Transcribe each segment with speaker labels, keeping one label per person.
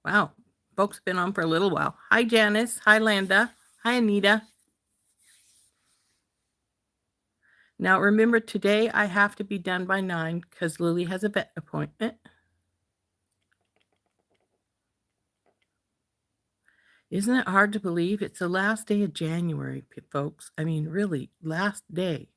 Speaker 1: Wow, folks been on for a little while. Hi, Janice. Hi, Landa. Hi, Anita. Now, remember, today I have to be done by 9 because Lily has a vet appointment. Isn't it hard to believe it's the last day of January, folks? I mean, really, last day.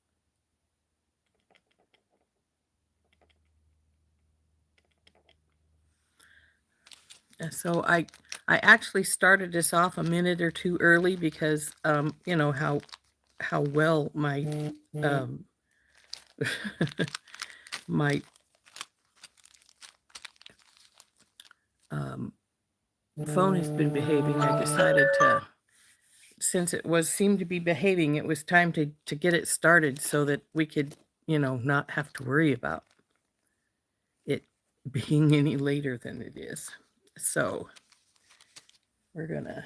Speaker 1: So I actually started this off a minute or two early because you know how well my my um, phone has been behaving. I decided to, since it was seemed to be behaving, it was time to get it started so that we could, you know, not have to worry about it being any later than it is. So we're gonna.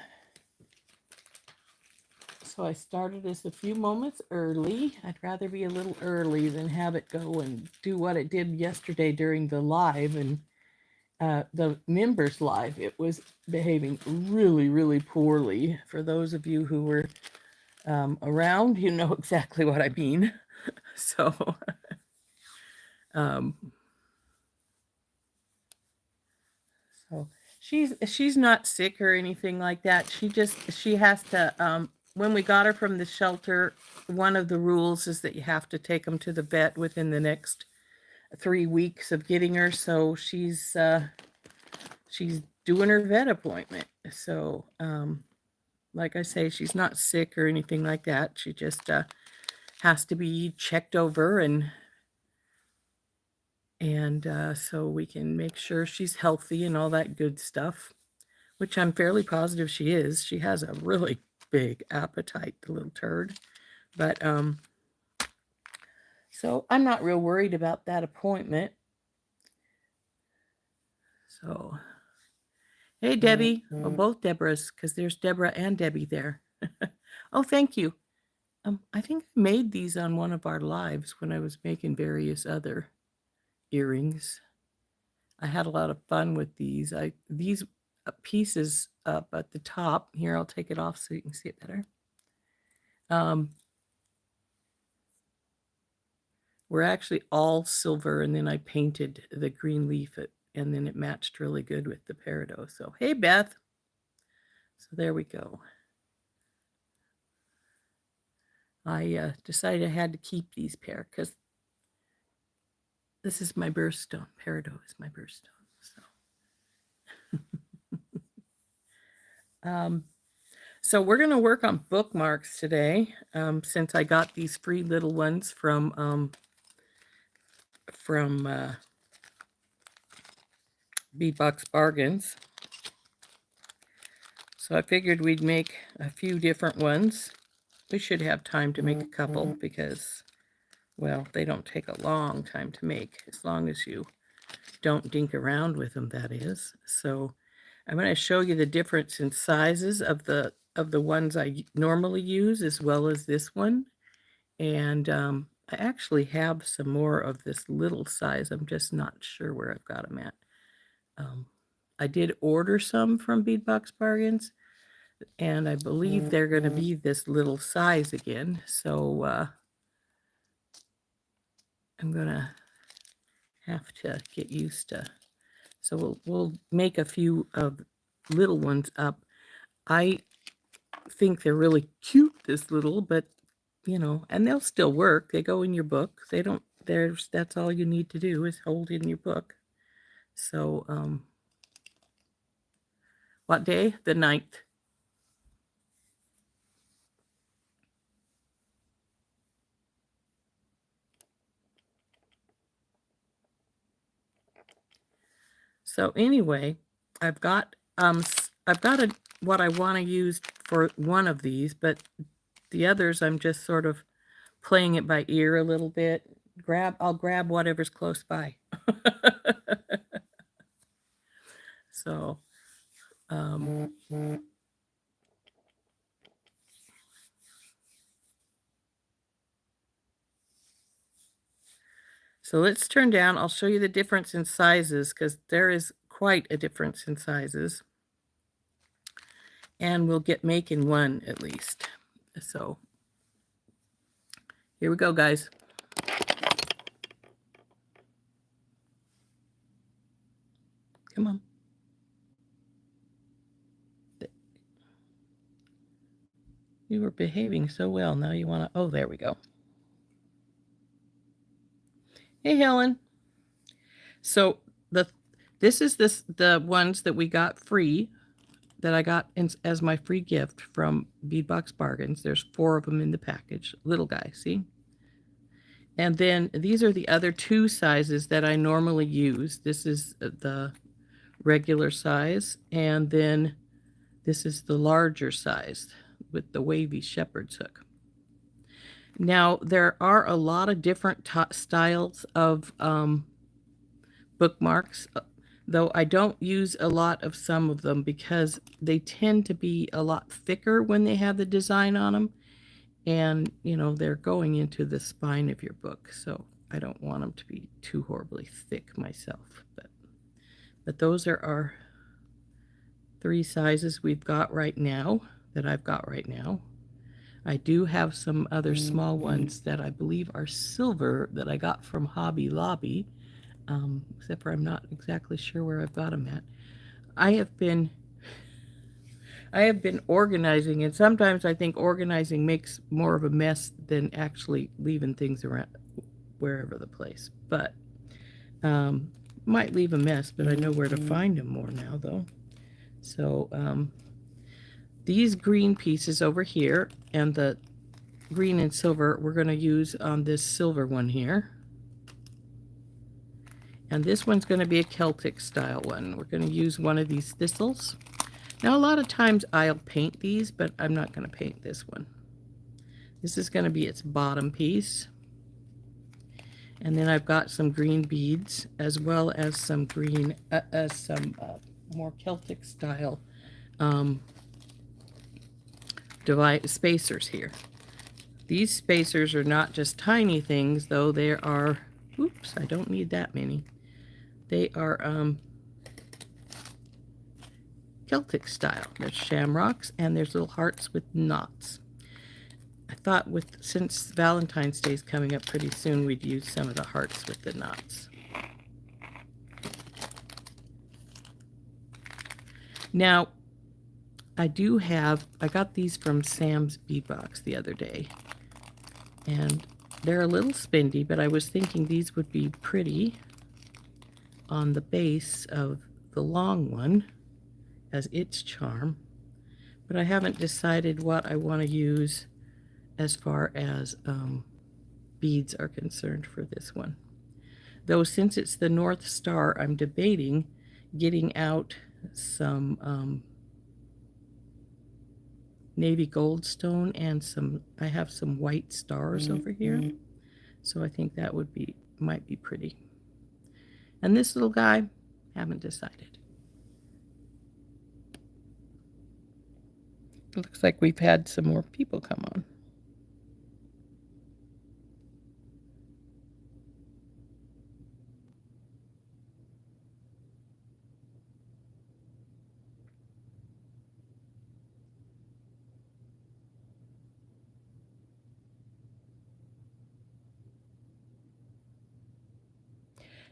Speaker 1: So I started this a few moments early. I'd rather be a little early than have it go and do what it did yesterday during the live and the members live. It was behaving really, really poorly. For those of you who were around, you know exactly what I mean. So, um, so she's not sick or anything like that. She has to. When we got her from the shelter, one of the rules is that you have to take them to the vet within the next 3 weeks of getting her. So she's doing her vet appointment. So, like I say, she's not sick or anything like that. She just has to be checked over and so we can make sure she's healthy and all that good stuff, which I'm fairly positive she is. She has a really big appetite, the little turd. But so I'm not real worried about that appointment. So, hey, Debbie. Well, both Deborahs, because there's Deborah and Debbie there. Oh, thank you. I think I made these on one of our lives when I was making various other earrings. I had a lot of fun with these. These pieces up at the top here. I'll take it off so you can see it better. Were actually all silver, and then I painted the green leaf, and then it matched really good with the peridot. So hey, Beth. So there we go. I decided I had to keep these pair because this is my birthstone. Peridot is my birthstone. So, so we're going to work on bookmarks today, since I got these free little ones from Beatbox Bargains. So I figured we'd make a few different ones. We should have time to make a couple because, well, they don't take a long time to make, as long as you don't dink around with them, that is. So I'm going to show you the difference in sizes of the ones I normally use, as well as this one. And I actually have some more of this little size. I'm just not sure where I've got them at. I did order some from Beatbox Bargains, and I believe they're going to be this little size again. So I'm going to have to get used to. So we'll make a few of little ones up. I think they're really cute, this little, but you know, and they'll still work. They go in your book. They don't. That's all you need to do is hold in your book. So what day? The 9th. So anyway, I've got what I want to use for one of these, but the others I'm just sort of playing it by ear a little bit. I'll grab whatever's close by. So so let's turn down. I'll show you the difference in sizes because there is quite a difference in sizes. and we'll get making one at least. So here we go, guys. Come on. You were behaving so well. Now you want to, oh, there we go. Hey, Helen. So this is the ones that we got free, that I got as my free gift from Beadbox Bargains. There's 4 of them in the package. Little guy, see? And then these are the other 2 sizes that I normally use. This is the regular size, and then this is the larger size with the wavy shepherd's hook. Now, there are a lot of different styles of bookmarks, though I don't use a lot of some of them because they tend to be a lot thicker when they have the design on them. And, you know, they're going into the spine of your book, so I don't want them to be too horribly thick myself. But those are our 3 sizes we've got right now, that I've got right now. I do have some other small ones that I believe are silver that I got from Hobby Lobby, except for I'm not exactly sure where I've got them at. I have been organizing, and sometimes I think organizing makes more of a mess than actually leaving things around wherever the place. But might leave a mess, but I know where to find them more now, though. So these green pieces over here and the green and silver we're going to use on this silver one here. And this one's going to be a Celtic style one. We're going to use one of these thistles. Now, a lot of times I'll paint these, but I'm not going to paint this one. This is going to be its bottom piece. And then I've got some green beads, as well as some green, more Celtic style spacers here. These spacers are not just tiny things, though. There are, oops, I don't need that many. They are Celtic style. There's shamrocks and there's little hearts with knots. I thought since Valentine's Day is coming up pretty soon, we'd use some of the hearts with the knots. Now, I got these from Sam's Beadbox the other day, and they're a little spendy, but I was thinking these would be pretty on the base of the long one as its charm, but I haven't decided what I want to use as far as beads are concerned for this one. Though since it's the North Star, I'm debating getting out some navy goldstone and I have some white stars over here. So I think that might be pretty. And this little guy, haven't decided. It looks like we've had some more people come on.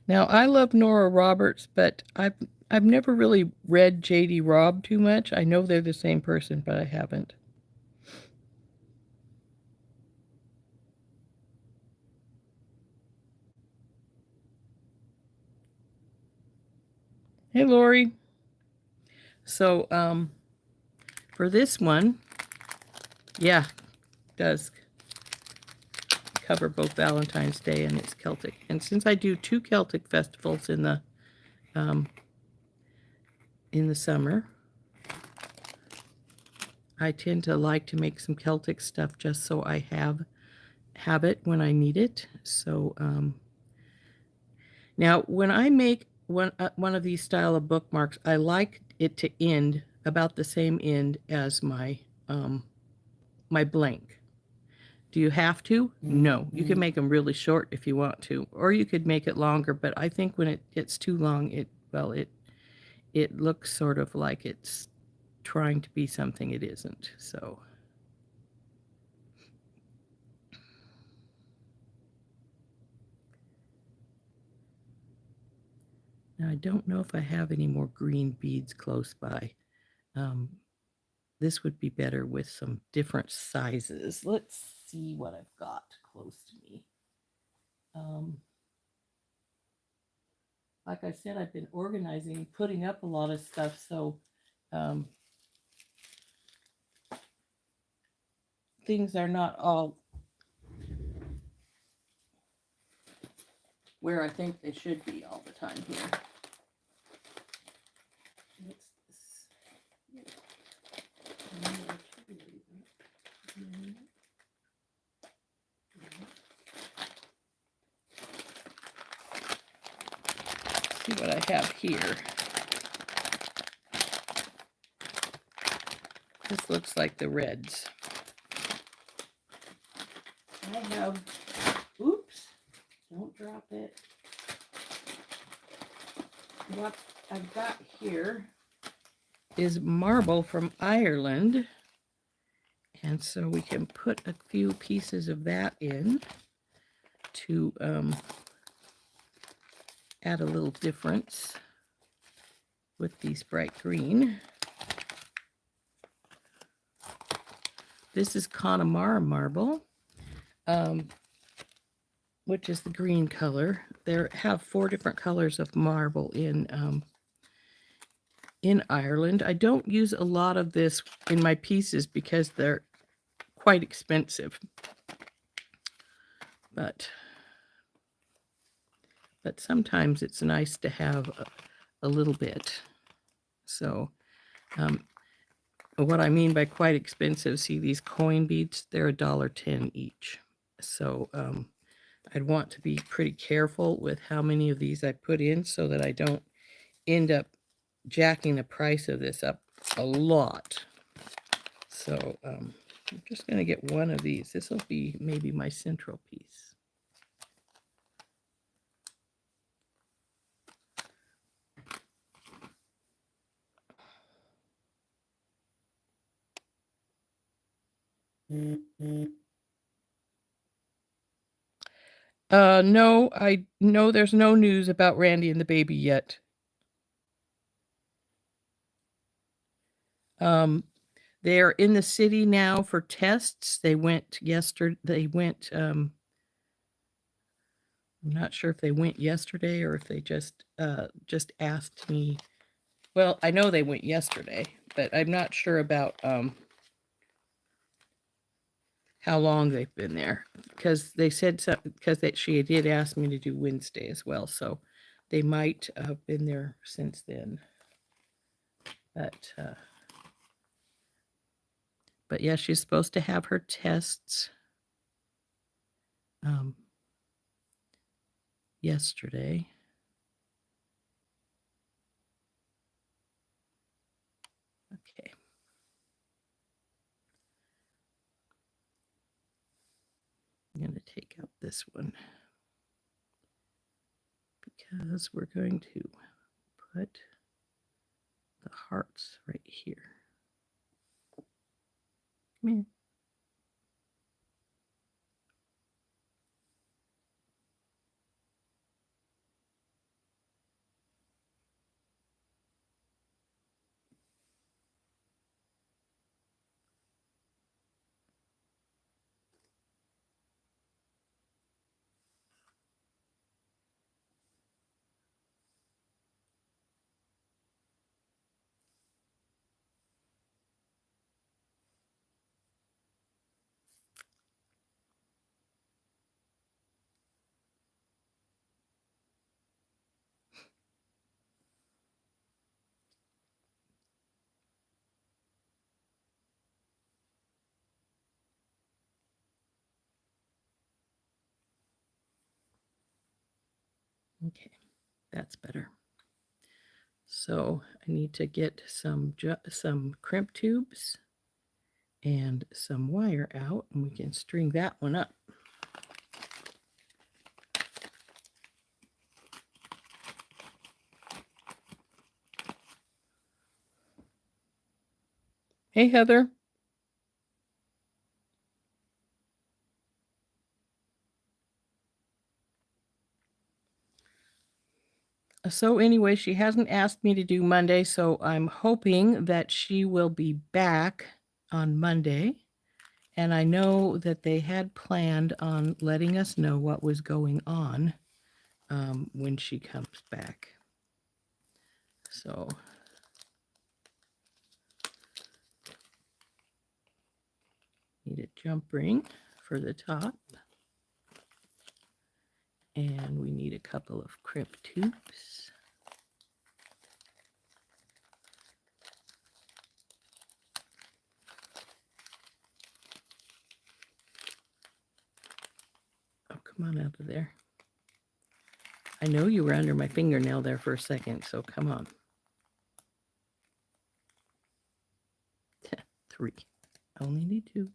Speaker 1: Now, I love Nora Roberts, but I've never really read J.D. Robb too much. I know they're the same person, but I haven't. Hey, Lori. So, for this one, yeah, it does cover both Valentine's Day and it's Celtic. And since I do 2 Celtic festivals in the summer, I tend to like to make some Celtic stuff just so I have it when I need it. So now when I make one of these style of bookmarks, I like it to end about the same end as my my blank. Do you have to? No. You can make them really short if you want to, or you could make it longer, but I think when it gets too long, it looks sort of like it's trying to be something it isn't. So now I don't know if I have any more green beads close by. This would be better with some different sizes. Let's see what I've got close to me. Like I said, I've been organizing and putting up a lot of stuff, so things are not all where I think they should be all the time here. What's this? See what I have here. This looks like the reds. I have, oops, don't drop it. What I've got here is marble from Ireland. And so we can put a few pieces of that in to add a little difference with these bright green. This is Connemara marble, which is the green color. There have 4 different colors of marble in Ireland. I don't use a lot of this in my pieces because they're quite expensive. But sometimes it's nice to have a little bit. So what I mean by quite expensive, see these coin beads, they're $1.10 each. So I'd want to be pretty careful with how many of these I put in so that I don't end up jacking the price of this up a lot. So I'm just going to get one of these. This will be maybe my central piece. No, I know there's no news about Randy and the baby yet. They're in the city now for tests. They went yesterday. I'm not sure if they went yesterday or if they just asked me. Well, I know they went yesterday, but I'm not sure about how long they've been there, because they said so, because she did ask me to do Wednesday as well, so they might have been there since then. But yeah, she's supposed to have her tests yesterday. Okay. I'm going to take out this one because we're going to put the hearts right here. Come here. Okay, that's better. So I need to get some crimp tubes and some wire out, and we can string that one up. Hey, Heather. So anyway, she hasn't asked me to do Monday, so I'm hoping that she will be back on Monday. And I know that they had planned on letting us know what was going on when she comes back. So need a jump ring for the top. And we need a couple of crimp tubes. Oh, come on out of there. I know you were under my fingernail there for a second, so come on. 3. Only need 2.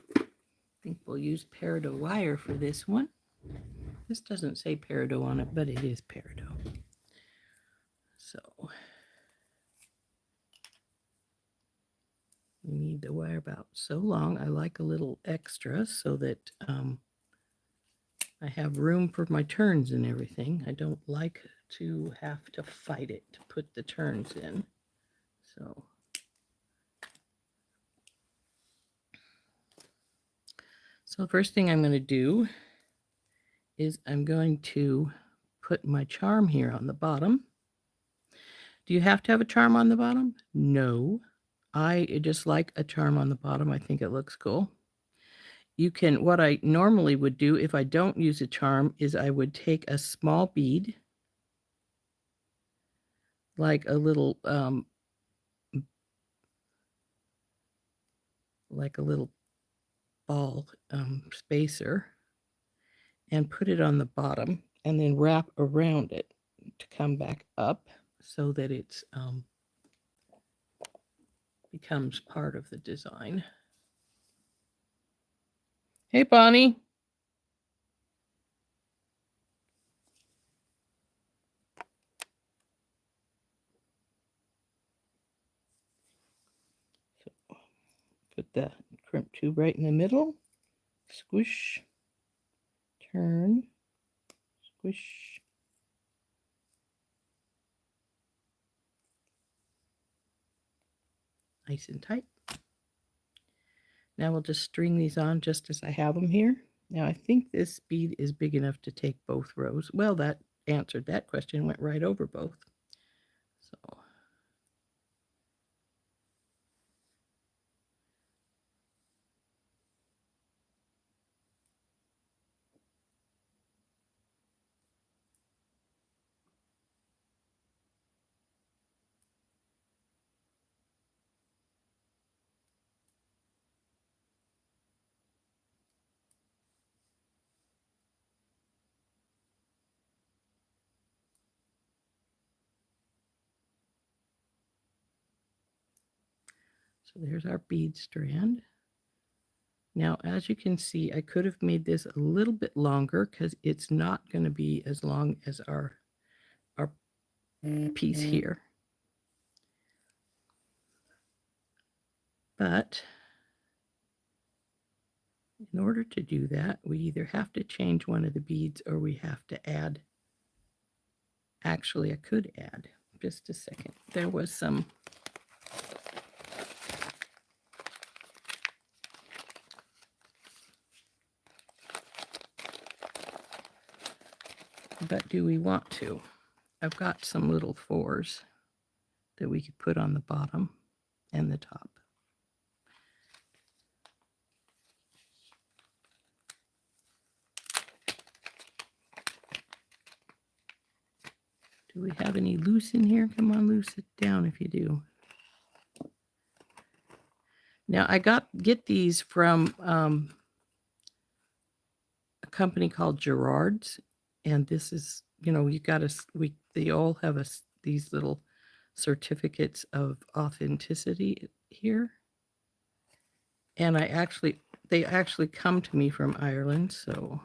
Speaker 1: I think we'll use peridot wire for this one. This doesn't say peridot on it, but it is peridot. So we need the wire about so long. I like a little extra so that I have room for my turns and everything. I don't like to have to fight it to put the turns in. So the first thing I'm going to do is I'm going to put my charm here on the bottom. Do you have to have a charm on the bottom? No. I just like a charm on the bottom. I think it looks cool. You can, what I normally would do if I don't use a charm is I would take a small bead, like a little ball spacer, and put it on the bottom and then wrap around it to come back up so that it's becomes part of the design. Hey, Bonnie. So put the crimp tube right in the middle. Squish, turn, squish. Nice and tight. Now we'll just string these on just as I have them here. Now I think this bead is big enough to take both rows. Well, that answered that question, went right over both. So there's our bead strand. Now, as you can see, I could have made this a little bit longer because it's not going to be as long as our piece here. But in order to do that, we either have to change one of the beads or we have to add. Actually, I could add. Just a second. There was some. But do we want to? I've got some little 4s that we could put on the bottom and the top. Do we have any loose in here? Come on, loose it down if you do. Now I get these from a company called Gerard's, and this is, you know, you got to, they all have a these little certificates of authenticity here. And they actually come to me from Ireland. So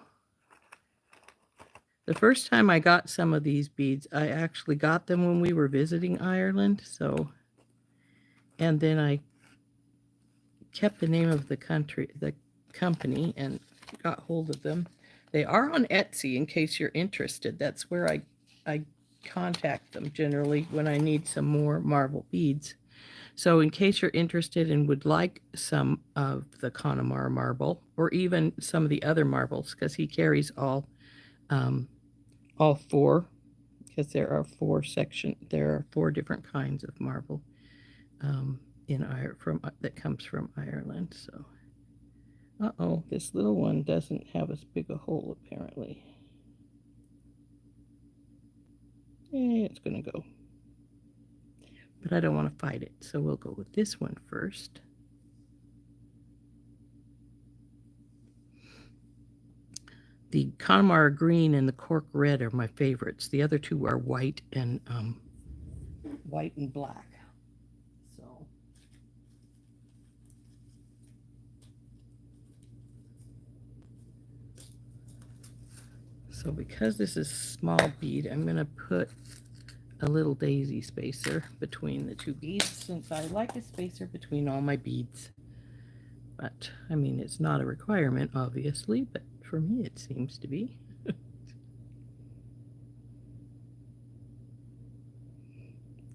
Speaker 1: the first time I got some of these beads, I actually got them when we were visiting Ireland. So, and then I kept the name of the company, and got hold of them. They are on Etsy in case you're interested. That's where I contact them generally when I need some more marble beads. So in case you're interested and would like some of the Connemara marble, or even some of the other marbles, because he carries all four, because there are four different kinds of marble that comes from Ireland. So, this little one doesn't have as big a hole apparently. It's gonna go, but I don't want to fight it, so we'll go with this one first. The Connemara green and the cork red are my favorites. The other two are white and black. So because this is small bead, I'm going to put a little daisy spacer between the two beads, since I like a spacer between all my beads. But, I mean, it's not a requirement, obviously, but for me it seems to be.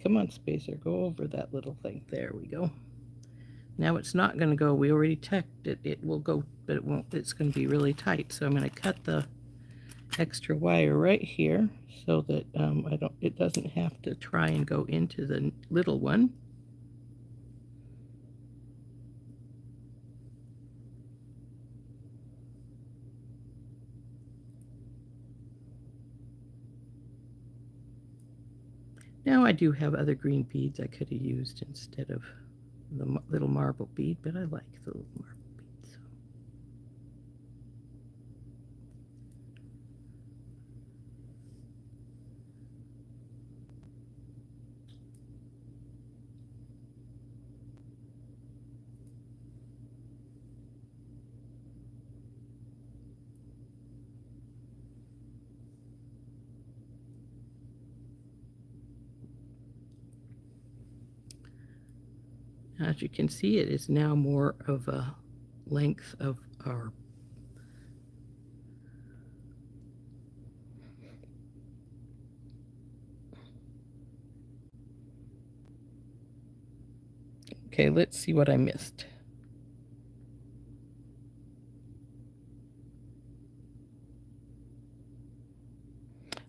Speaker 1: Come on, spacer, go over that little thing. There we go. Now it's not going to go. We already checked it. It will go, but it won't. It's going to be really tight. So I'm going to cut the extra wire right here so that it doesn't have to try and go into the little one. Now I do have other green beads I could have used instead of the little marble bead, but I like the little marble beads. As you can see, it is now more of a length of our Okay, let's see what I missed.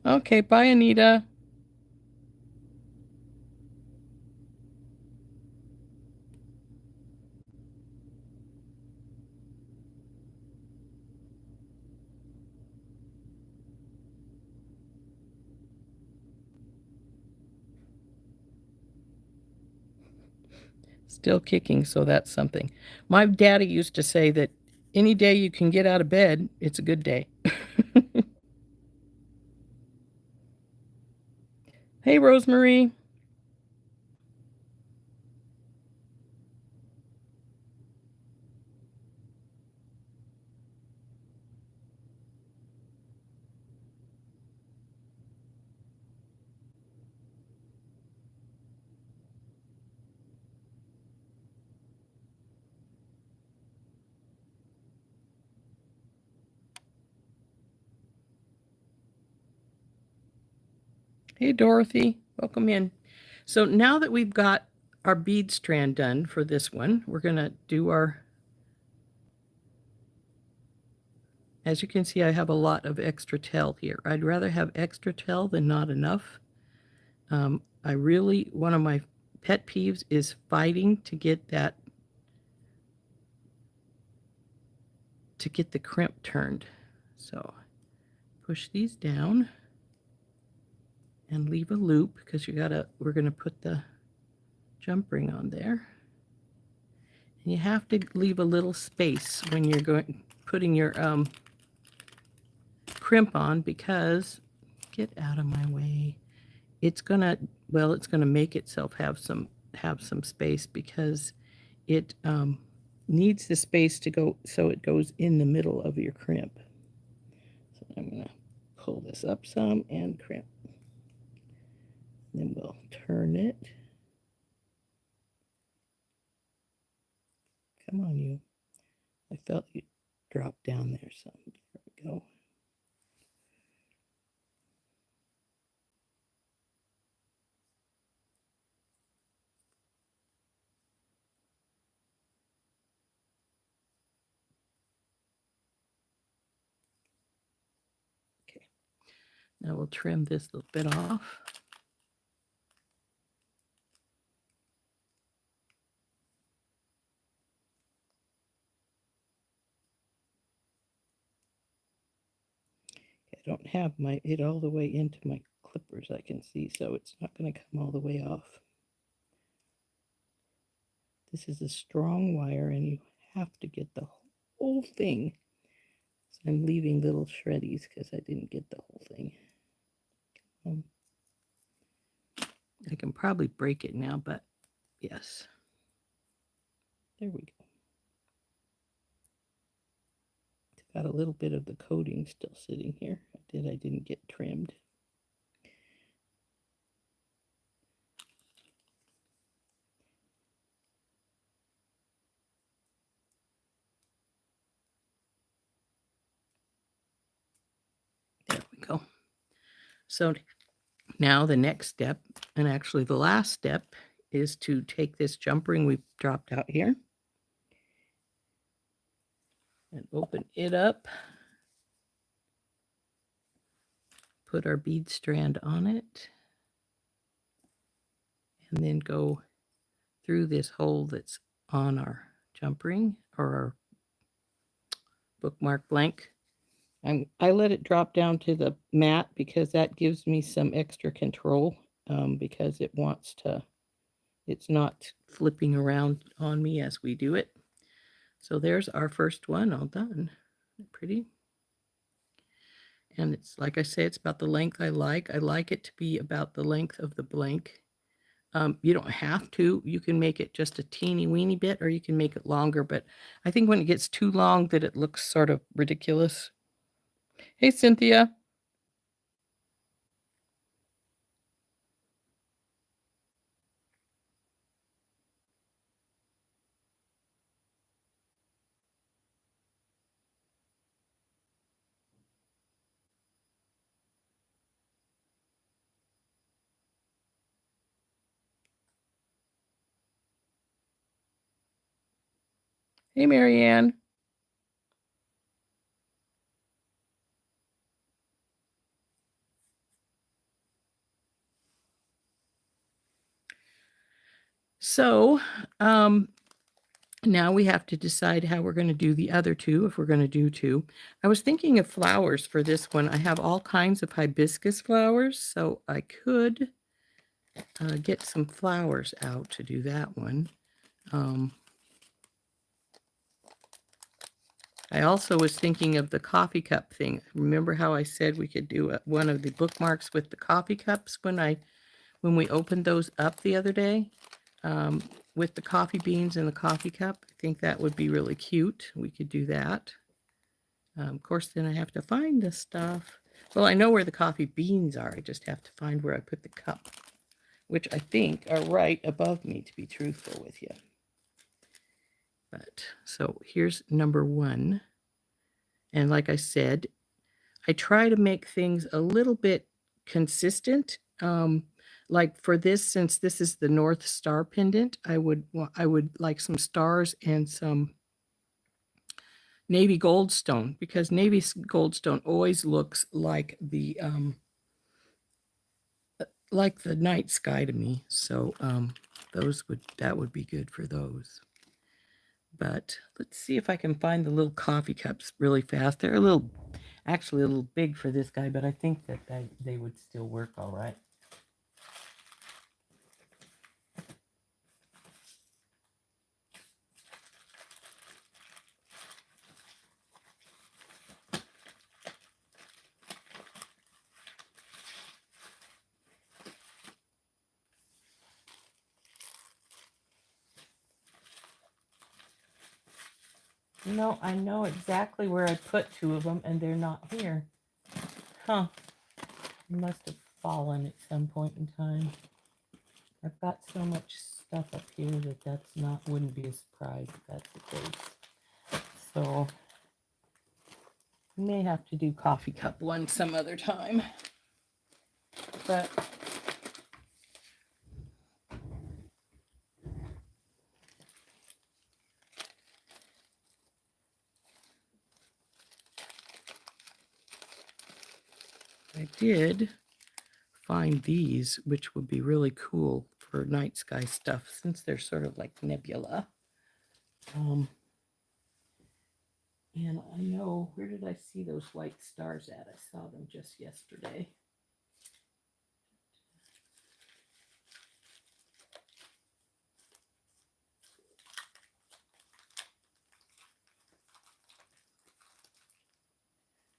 Speaker 1: Okay, bye, Anita. Still kicking, so that's something. My daddy used to say that any day you can get out of bed, it's a good day. Hey, Rosemary. Hey, Dorothy. Welcome in. So now that we've got our bead strand done for this one, we're going to do our... As you can see, I have a lot of extra tail here. I'd rather have extra tail than not enough. One of my pet peeves is fighting to get the crimp turned. So push these down and leave a loop, because we're going to put the jump ring on there. And you have to leave a little space when you're putting your crimp on, because, get out of my way, it's gonna, well, it's gonna make itself have some space because it needs the space to go, so it goes in the middle of your crimp. So I'm gonna pull this up some and crimp. Then we'll turn it. Come on, you. I felt you drop down there some. There we go. Okay. Now we'll trim this little bit off. I don't have it all the way into my clippers, I can see, so it's not going to come all the way off. This is a strong wire, and you have to get the whole thing. So I'm leaving little shreddies because I didn't get the whole thing. I can probably break it now, but yes. There we go. It's got a little bit of the coating still sitting here. I didn't get trimmed. There we go. So now the next step, and actually the last step, is to take this jump ring we've dropped out here and open it up. Put our bead strand on it. And then go through this hole that's on our jump ring or our bookmark blank. I let it drop down to the mat because that gives me some extra control because it wants to, it's not flipping around on me as we do it. So there's our first one all done. Pretty. And it's, like I say, it's about the length I like. I like it to be about the length of the blank. You don't have to. You can make it just a teeny weeny bit, or you can make it longer. But I think when it gets too long that it looks sort of ridiculous. Hey, Cynthia. Hey, Marianne. So now we have to decide how we're going to do the other two, if we're going to do two. I was thinking of flowers for this one. I have all kinds of hibiscus flowers, so I could get some flowers out to do that one. I also was thinking of the coffee cup thing. Remember how I said we could do one of the bookmarks with the coffee cups when we opened those up the other day, with the coffee beans in the coffee cup? I think that would be really cute. We could do that. Of course, then I have to find the stuff. Well, I know where the coffee beans are. I just have to find where I put the cup, which I think are right above me, to be truthful with you. But so here's number one. And like I said, I try to make things a little bit consistent. Like for this, since this is the North Star pendant, I would like some stars and some navy goldstone, because navy goldstone always looks like the night sky to me. So that would be good for those. But let's see if I can find the little coffee cups really fast. They're actually a little big for this guy, but I think that they would still work all right. No, I know exactly where I put two of them, and they're not here. Huh. They must have fallen at some point in time. I've got so much stuff up here that wouldn't be a surprise if that's the case. So we may have to do coffee cup one some other time. But I did find these, which would be really cool for night sky stuff since they're sort of like nebula. And I know, where did I see those white stars at? I saw them just yesterday.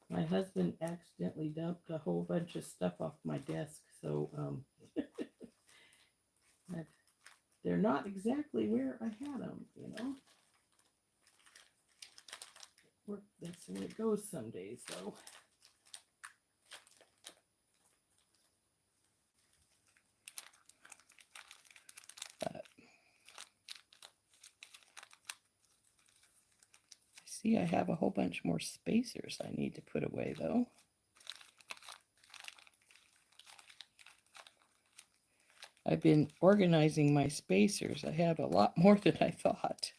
Speaker 1: My husband accidentally dumped a whole bunch of stuff off my desk, so they're not exactly where I had them, you know. That's the way it goes some days, though. But I see I have a whole bunch more spacers I need to put away, though. I've been organizing my spacers. I have a lot more than I thought.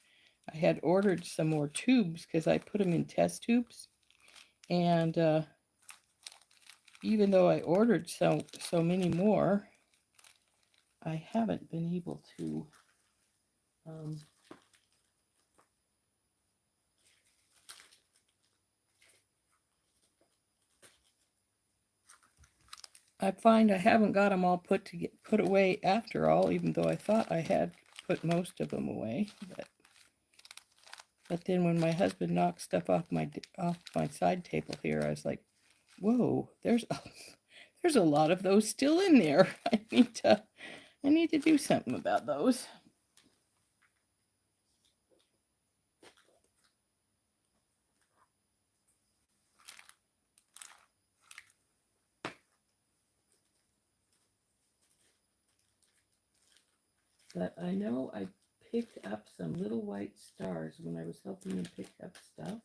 Speaker 1: I had ordered some more tubes because I put them in test tubes. And even though I ordered so many more, I haven't been able to I find I haven't got them all put away after all, even though I thought I had put most of them away. But then when my husband knocked stuff off my side table here, I was like, "Whoa, there's a lot of those still in there. I need to do something about those." But I know I picked up some little white stars when I was helping him pick up stuff.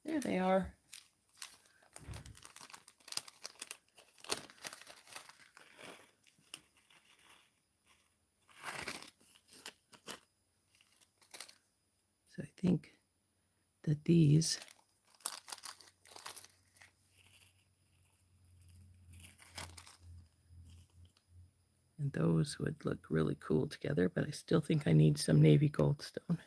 Speaker 1: There they are. So I think that these and those would look really cool together, but I still think I need some navy goldstone.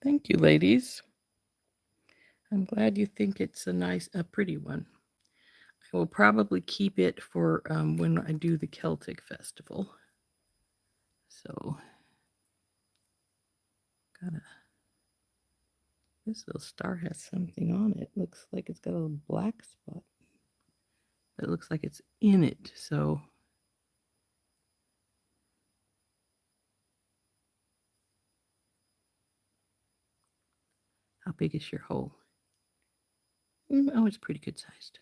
Speaker 1: Thank you, ladies. I'm glad you think it's a pretty one. I will probably keep it for when I do the Celtic festival. So, this little star has something on it. Looks like it's got a black spot. It looks like it's in it. So, how big is your hole? Oh, it's pretty good sized.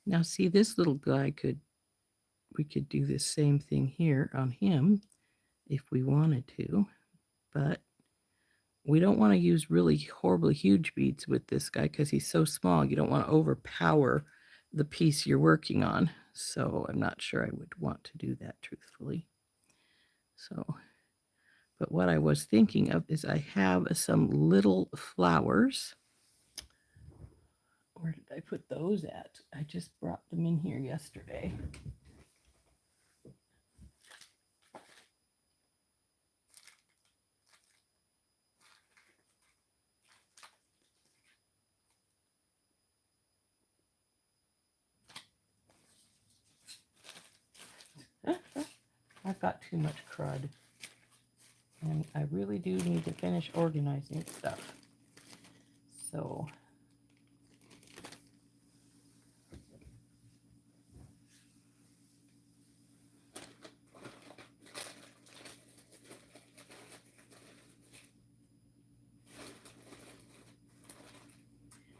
Speaker 1: Now, see, this little guy we could do the same thing here on him if we wanted to, but we don't want to use really horribly huge beads with this guy because he's so small. You don't want to overpower the piece you're working on. So I'm not sure I would want to do that, truthfully. So, but what I was thinking of is I have some little flowers. Where did I put those at? I just brought them in here yesterday. got too much crud. And I really do need to finish organizing stuff. So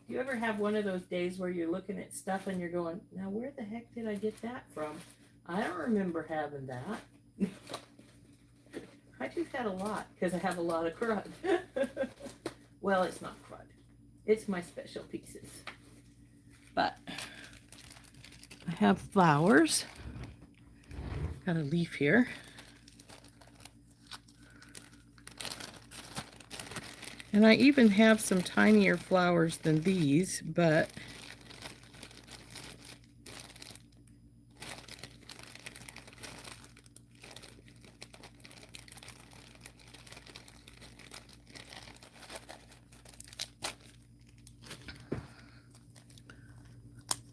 Speaker 1: you ever have one of those days where you're looking at stuff and you're going, now where the heck did I get that from? I don't remember having that. I just had a lot because I have a lot of crud. Well, it's not crud. It's my special pieces. But I have flowers. Got a leaf here. And I even have some tinier flowers than these, but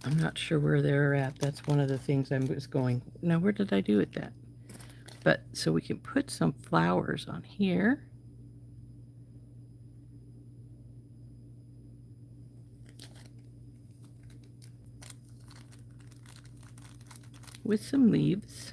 Speaker 1: I'm not sure where they're at. That's one of the things I was going, now where did I do it that? But so we can put some flowers on here. With some leaves.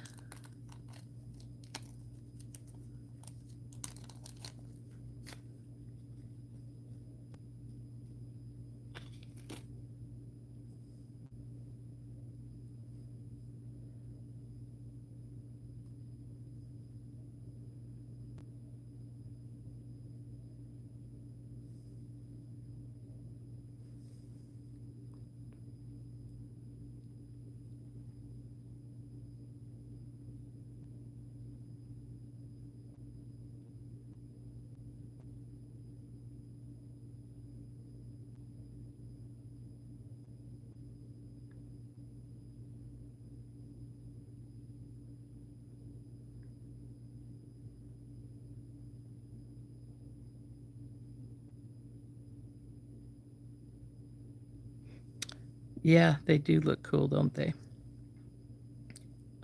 Speaker 1: Yeah, they do look cool, don't they?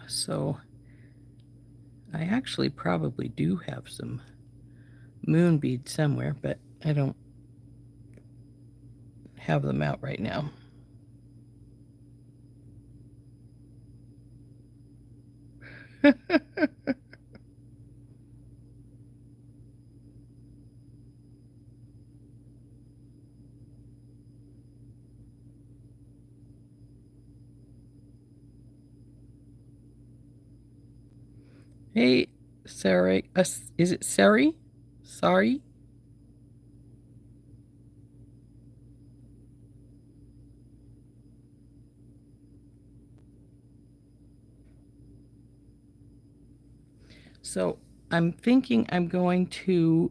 Speaker 1: So I actually probably do have some moon beads somewhere, but I don't have them out right now. Hey, Sari, is it Sari? Sorry? So I'm thinking I'm going to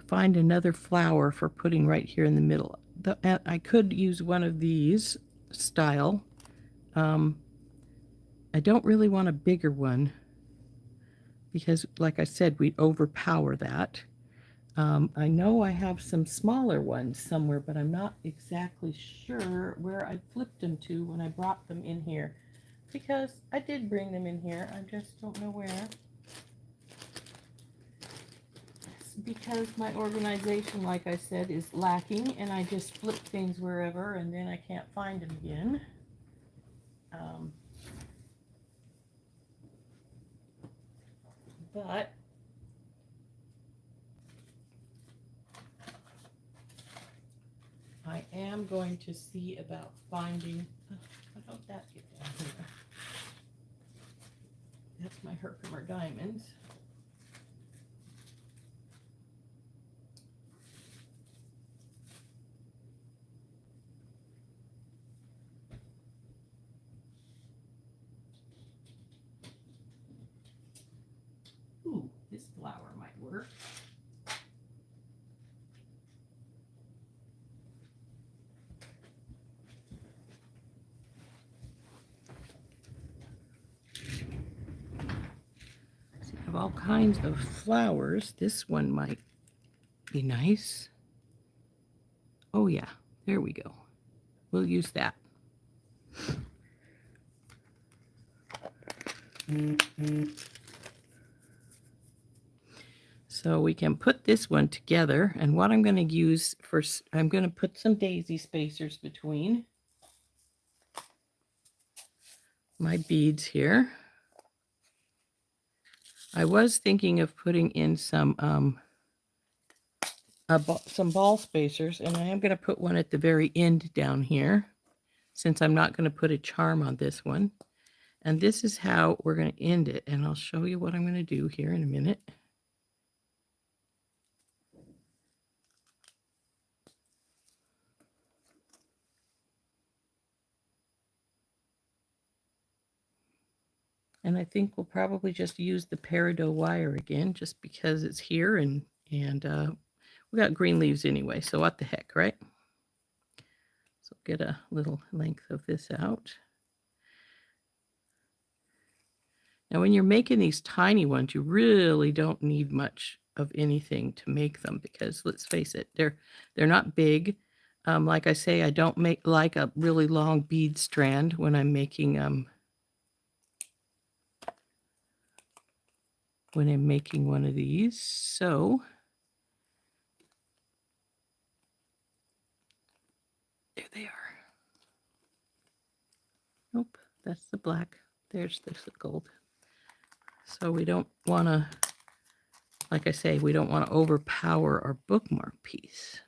Speaker 1: find another flower for putting right here in the middle. I could use one of these style. I don't really want a bigger one because, like I said, we'd overpower that. I know I have some smaller ones somewhere, but I'm not exactly sure where I flipped them to when I brought them in here. Because I did bring them in here, I just don't know where. It's because my organization, like I said, is lacking, and I just flip things wherever, and then I can't find them again. But I am going to see about finding, how about that get down here? That's my Herkimer diamonds. Ooh, this flower might work. I have all kinds of flowers. This one might be nice. Oh yeah, there we go. We'll use that. So we can put this one together, and what I'm going to use first, I'm going to put some daisy spacers between my beads here. I was thinking of putting in some ball spacers, and I am going to put one at the very end down here, since I'm not going to put a charm on this one. And this is how we're going to end it, and I'll show you what I'm going to do here in a minute. And I think we'll probably just use the peridot wire again, just because it's here, and we got green leaves anyway, so what the heck, right? So get a little length of this out. Now, when you're making these tiny ones, you really don't need much of anything to make them, because let's face it, they're not big. Like I say, I don't make like a really long bead strand when I'm making one of these. So there they are. Nope, that's the black. There's the gold. So we don't want to, like I say, we don't want to overpower our bookmark piece.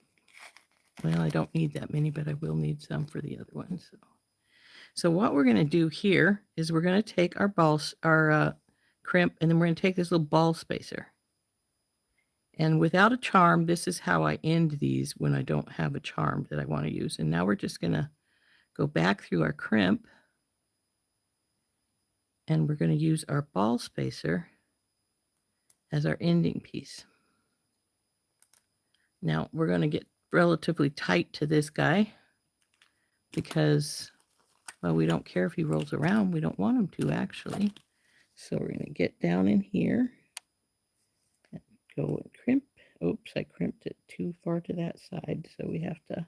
Speaker 1: Well, I don't need that many, but I will need some for the other ones. So what we're going to do here is we're going to take our crimp, and then we're going to take this little ball spacer. And without a charm, this is how I end these when I don't have a charm that I want to use. And now we're just going to go back through our crimp, and we're going to use our ball spacer as our ending piece. Now we're going to get relatively tight to this guy, because, well, we don't care if he rolls around. We don't want him to, actually. So we're going to get down in here and go and crimp. Oops, I crimped it too far to that side, so we have to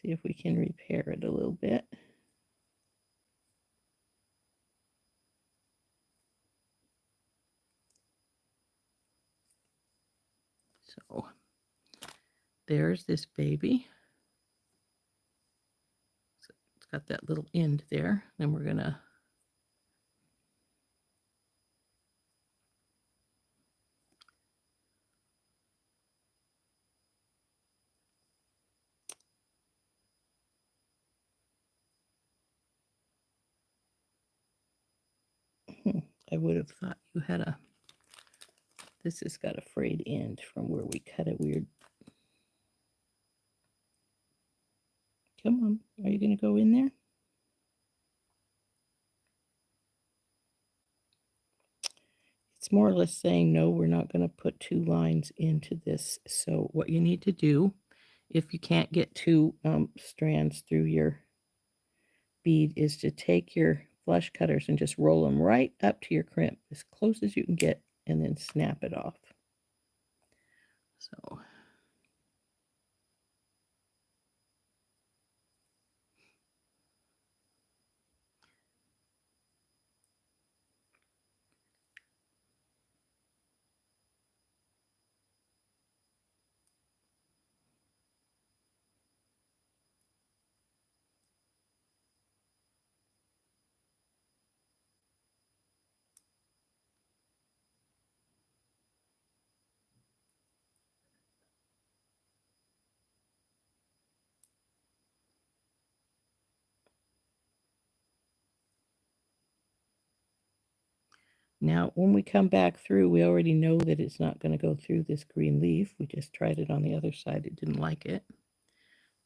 Speaker 1: see if we can repair it a little bit. So there's this baby. So it's got that little end there. Then we're going to I would have thought you had a, this has got a frayed end from where we cut it weird. Come on, are you going to go in there? It's more or less saying, no, we're not going to put two lines into this. So what you need to do, if you can't get two strands through your bead, is to take your flush cutters and just roll them right up to your crimp as close as you can get, and then snap it off. So now, when we come back through, we already know that it's not going to go through this green leaf. We just tried it on the other side. It didn't like it.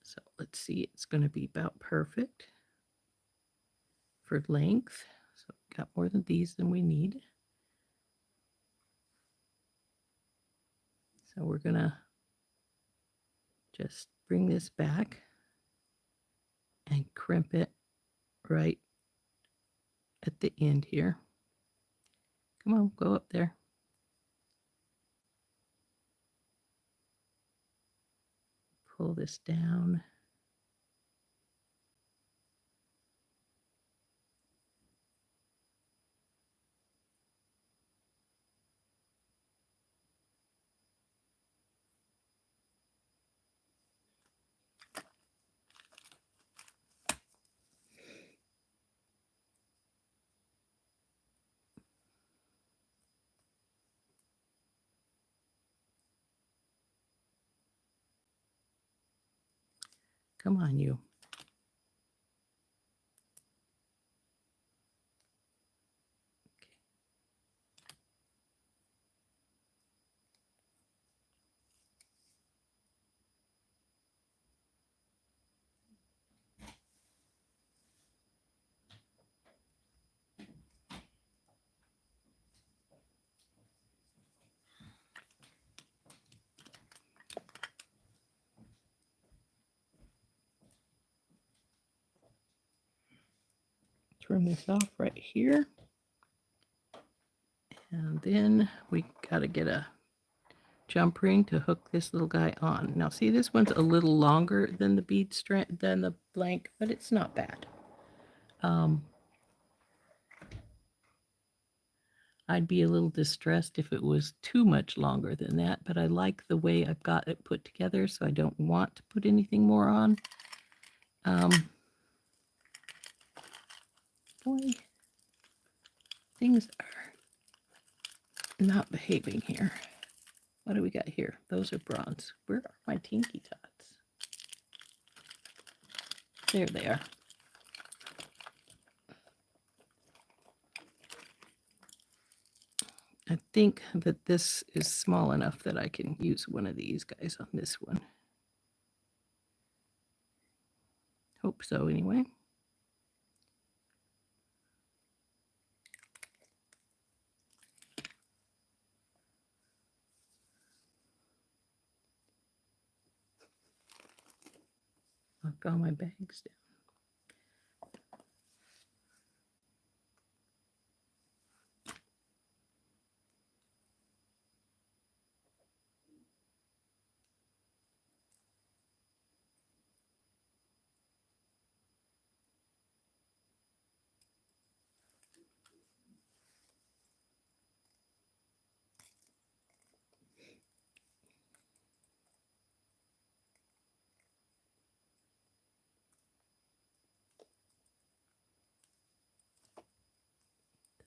Speaker 1: So let's see, it's going to be about perfect for length. So we got more than these than we need. So we're going to just bring this back and crimp it right at the end here. Come on, go up there. Pull this down. Come on, you. Turn this off right here. And then we got to get a jump ring to hook this little guy on. Now see, this one's a little longer than the bead strand, than the blank, but it's not bad. I'd be a little distressed if it was too much longer than that, but I like the way I've got it put together, so I don't want to put anything more on. Boy, things are not behaving here. What do we got here? Those are bronze. Where are my Tinky Tots? There they are. I think that this is small enough that I can use one of these guys on this one. Hope so, anyway. I've got my bags down.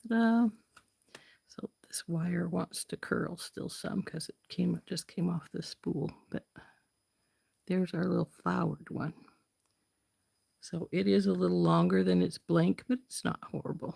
Speaker 1: Ta-da. So this wire wants to curl still some because it just came off the spool, but there's our little flowered one. So it is a little longer than its blank, but it's not horrible.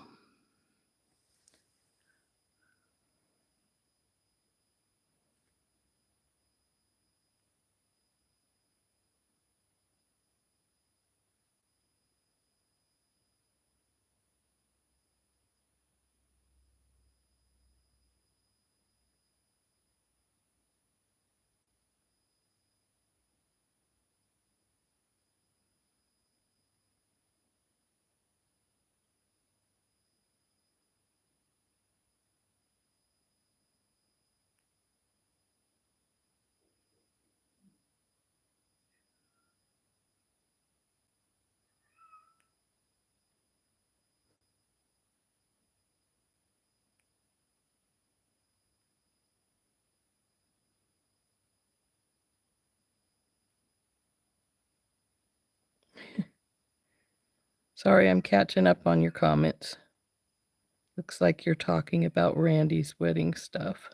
Speaker 1: Sorry, I'm catching up on your comments. Looks like you're talking about Randy's wedding stuff.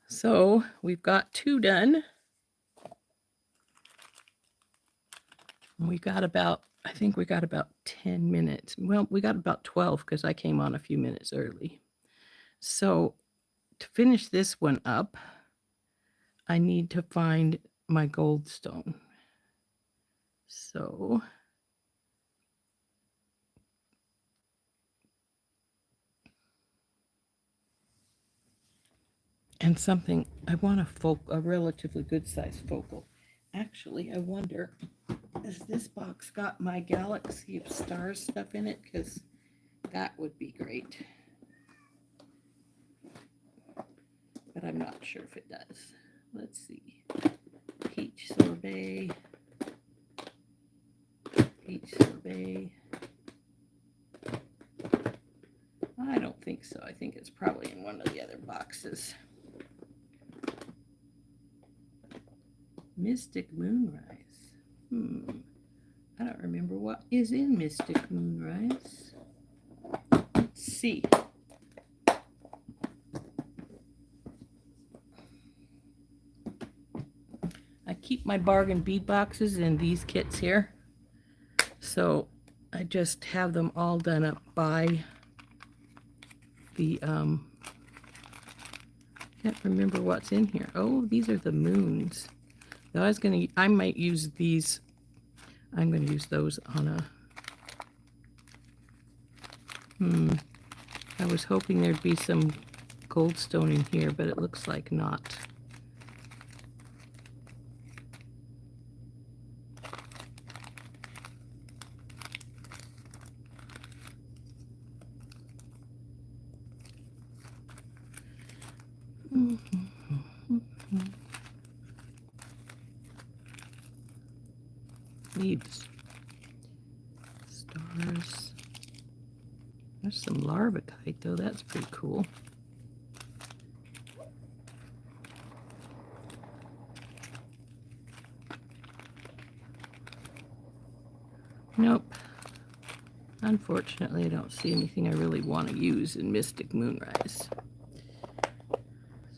Speaker 1: So we've got 2 done. We got about, I think we got about 10 minutes. Well, we got about 12 because I came on a few minutes early. So to finish this one up, I need to find my goldstone. So and something, I want a relatively good size focal. Actually, I wonder, has this box got my Galaxy of Stars stuff in it? Because that would be great. but I'm not sure if it does. Let's see. Peach sorbet. Peach sorbet. I don't think so. I think it's probably in one of the other boxes. Mystic Moonrise. I don't remember what is in Mystic Moonrise. Let's see. I keep my bargain bead boxes in these kits here. So I just have them all done up by the, can't remember what's in here. Oh, these are the moons. Now I might use these. I'm going to use those on a, I was hoping there'd be some goldstone in here, but it looks like not. Leaves. Stars. There's some larvicite though, that's pretty cool. Nope. Unfortunately, I don't see anything I really want to use in Mystic Moonrise.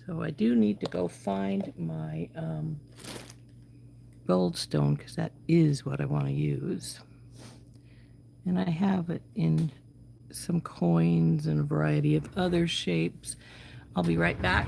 Speaker 1: So I do need to go find my goldstone, because that is what I want to use. And I have it in some coins and a variety of other shapes. I'll be right back.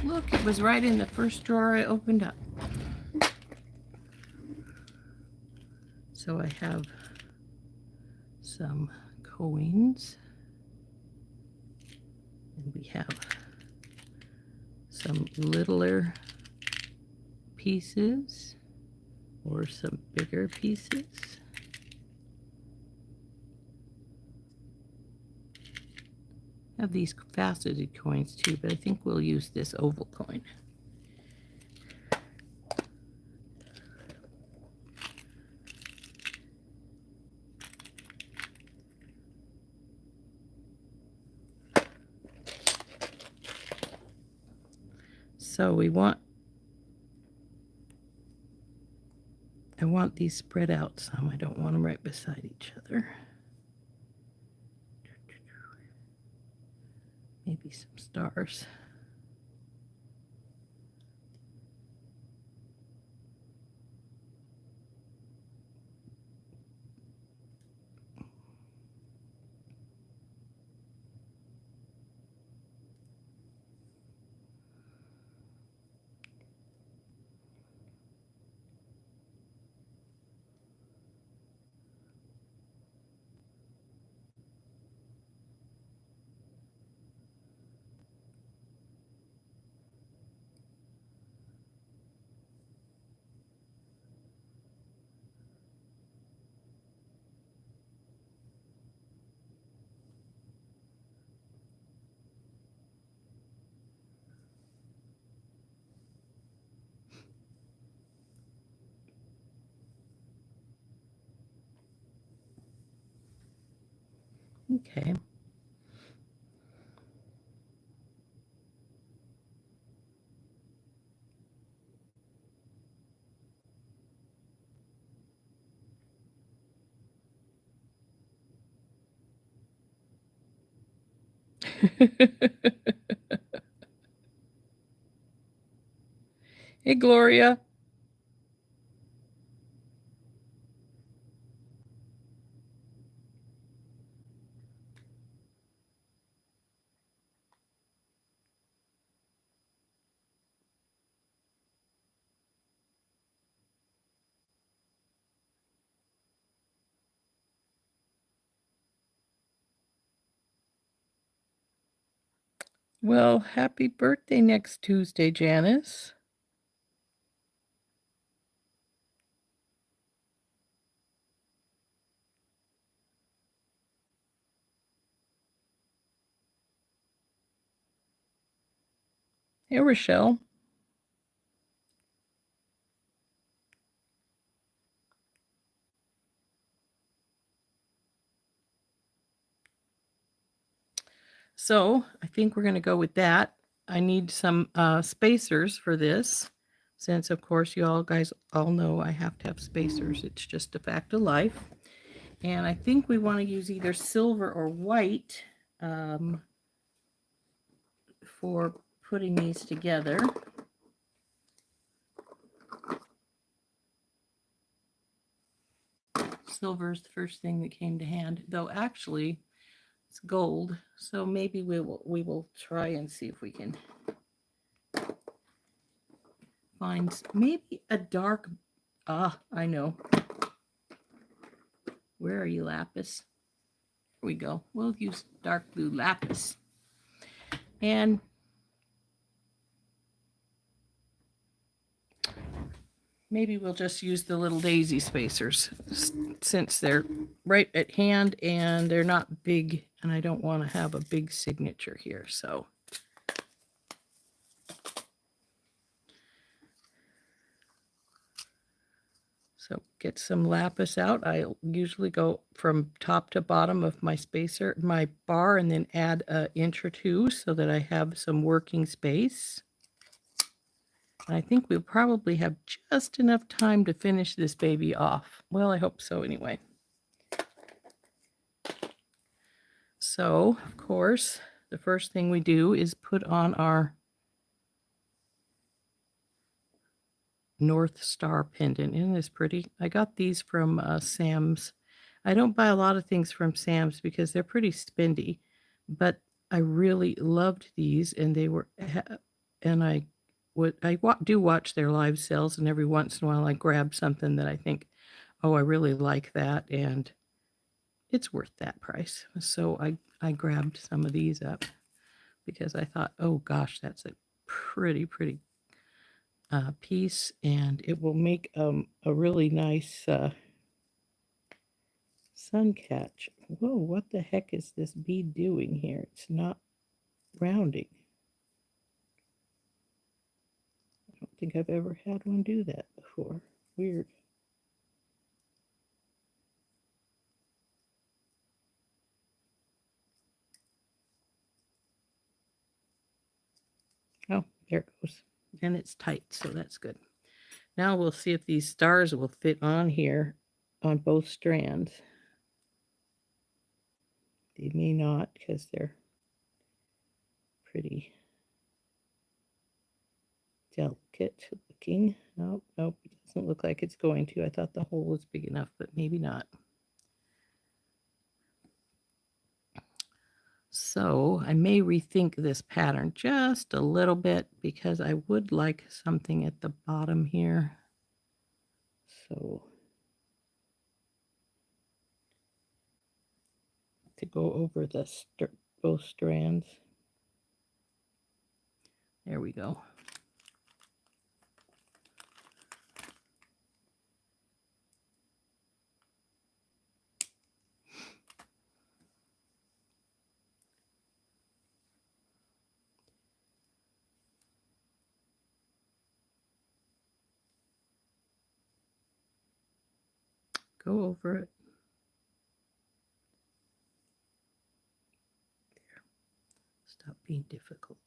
Speaker 1: Look, it was right in the first drawer I opened up. So I have some coins, and we have some littler pieces or some bigger pieces. I have these faceted coins too, but I think we'll use this oval coin. So I want these spread out some. I don't want them right beside each other. Maybe some stars. Okay. Hey, Gloria. Well, happy birthday next Tuesday, Janice. Hey, Rochelle. So I think we're going to go with that. I need some spacers for this, since of course you all guys all know I have to have spacers. It's just a fact of life. And I think we want to use either silver or white for putting these together. Silver is the first thing that came to hand, though actually it's gold. So maybe we will try and see if we can find maybe a dark. I know. Where are you, lapis? Here we go. We'll use dark blue lapis. And maybe we'll just use the little daisy spacers since they're right at hand and they're not big, and I don't want to have a big signature here. So get some lapis out. I usually go from top to bottom of my spacer, my bar, and then add an inch or two so that I have some working space. And I think we'll probably have just enough time to finish this baby off. Well, I hope so anyway. So, of course, the first thing we do is put on our North Star pendant. Isn't this pretty? I got these from Sam's. I don't buy a lot of things from Sam's because they're pretty spendy, but I really loved these, and they were, and I do watch their live sales, and every once in a while I grab something that I think, oh, I really like that, and it's worth that price. So I grabbed some of these up because I thought, oh gosh, that's a pretty piece, and it will make a really nice sun catch. Whoa, what the heck is this bead doing here? It's not rounding. I don't think I've ever had one do that before. Weird. Oh, there it goes. And it's tight, so that's good. Now we'll see if these stars will fit on here on both strands. They may not because they're pretty delicate looking. Nope, it doesn't look like it's going to. I thought the hole was big enough, but maybe not. So I may rethink this pattern just a little bit because I would like something at the bottom here. So to go over the both strands. There we go. Go over it. There. Stop being difficult.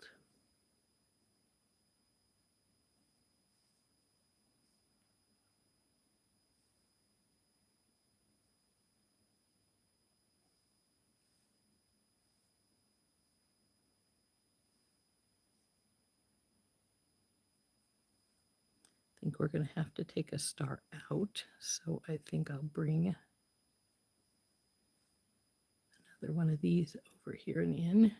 Speaker 1: I think we're going to have to take a star out, so I think I'll bring another one of these over here and in.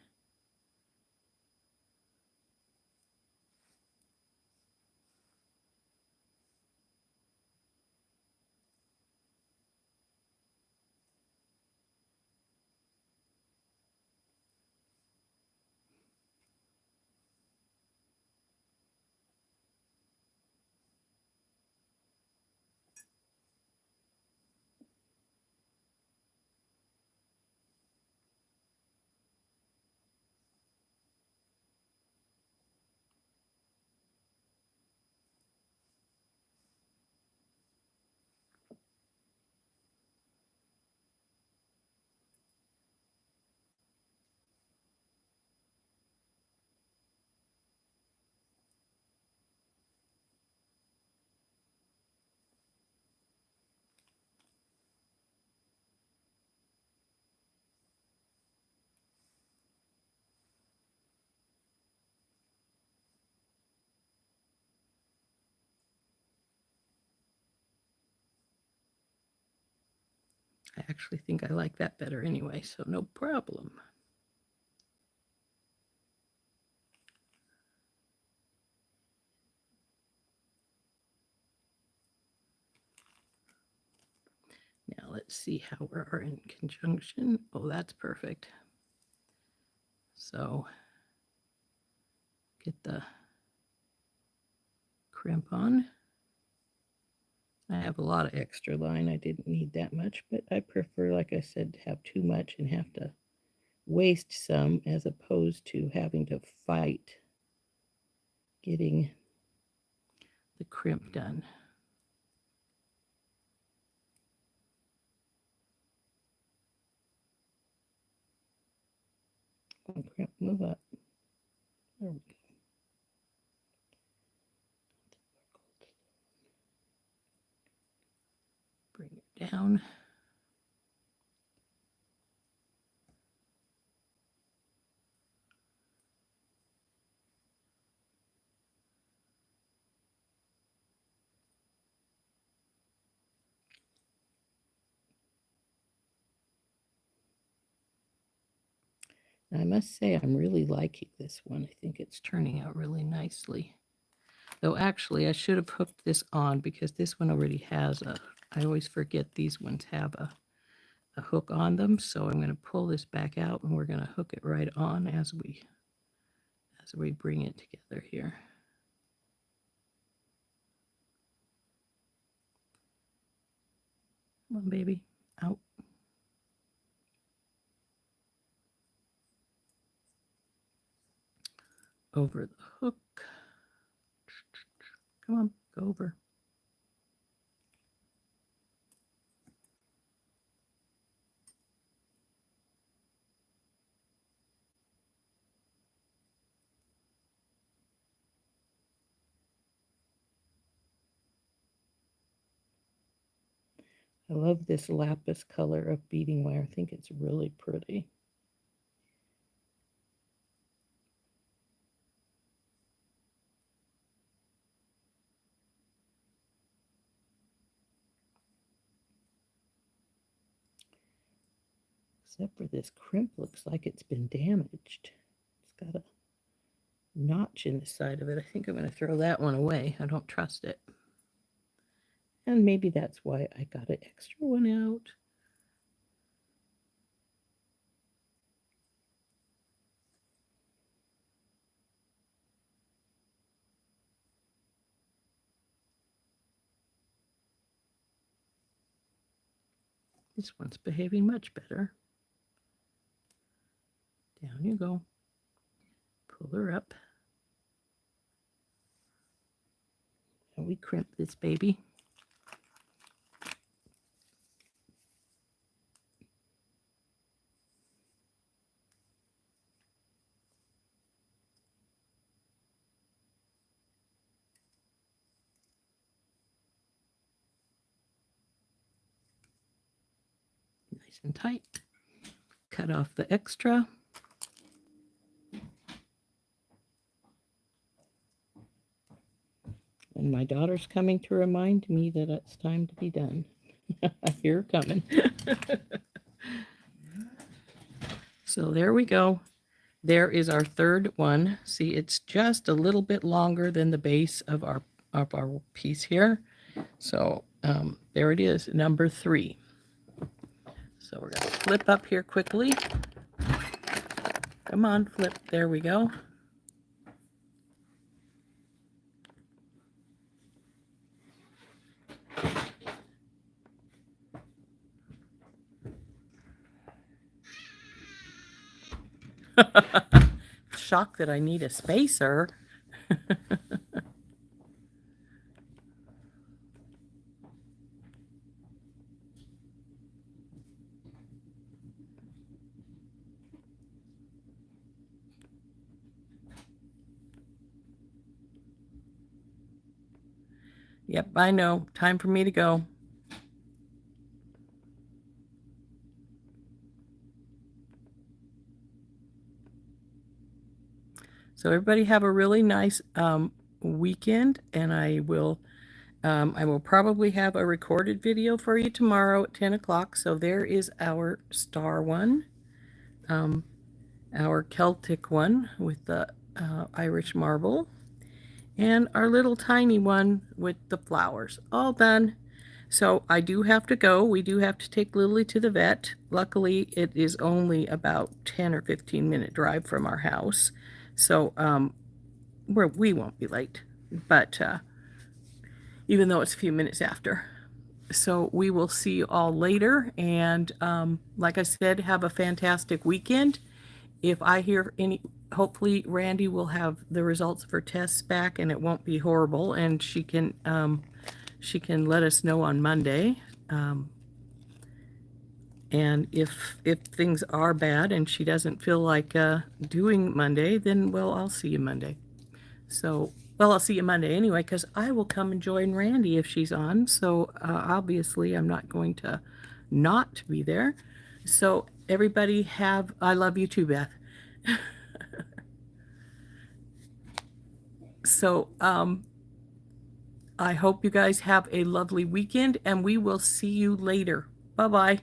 Speaker 1: I actually think I like that better anyway, so no problem. Now let's see how we're in conjunction. Oh, that's perfect. So get the crimp on. I have a lot of extra line. I didn't need that much, but I prefer, like I said, to have too much and have to waste some as opposed to having to fight getting the crimp done. Oh, crimp, move up. There we go. Bring it down. I must say I'm really liking this one. I think it's turning out really nicely. Though actually I should have hooked this on because this one already has I always forget these ones have a hook on them. So I'm going to pull this back out and we're going to hook it right on as we bring it together here. Come on, baby, out. Over the hook. Come on, go over. I love this lapis color of beading wire. I think it's really pretty. Except for this crimp looks like it's been damaged. It's got a notch in the side of it. I think I'm going to throw that one away. I don't trust it. And maybe that's why I got an extra one out. This one's behaving much better. Down you go. Pull her up. And we crimp this baby. Nice and tight. Cut off the extra. And my daughter's coming to remind me that it's time to be done. I hear her coming. So there we go. There is our third one. See, it's just a little bit longer than the base of our piece here. So there it is, number 3. So we're going to flip up here quickly. Come on, flip. There we go. Shocked that I need a spacer. Yep, I know. Time for me to go. So everybody have a really nice weekend, and I will I will probably have a recorded video for you tomorrow at 10 o'clock. So there is our star one, our Celtic one with the Irish marble, and our little tiny one with the flowers. All done. So I do have to go. We do have to take Lily to the vet. Luckily, it is only about 10 or 15-minute drive from our house. So we won't be late. But even though it's a few minutes after. So we will see you all later. And like I said, have a fantastic weekend. If I hear any, hopefully Randy will have the results of her tests back and it won't be horrible. And she can let us know on Monday. And if things are bad and she doesn't feel like doing Monday, then, well, I'll see you Monday. So, well, I'll see you Monday anyway, because I will come and join Randy if she's on. So obviously I'm not going to not be there. So everybody I love you too, Beth. So I hope you guys have a lovely weekend, and we will see you later. Bye-bye.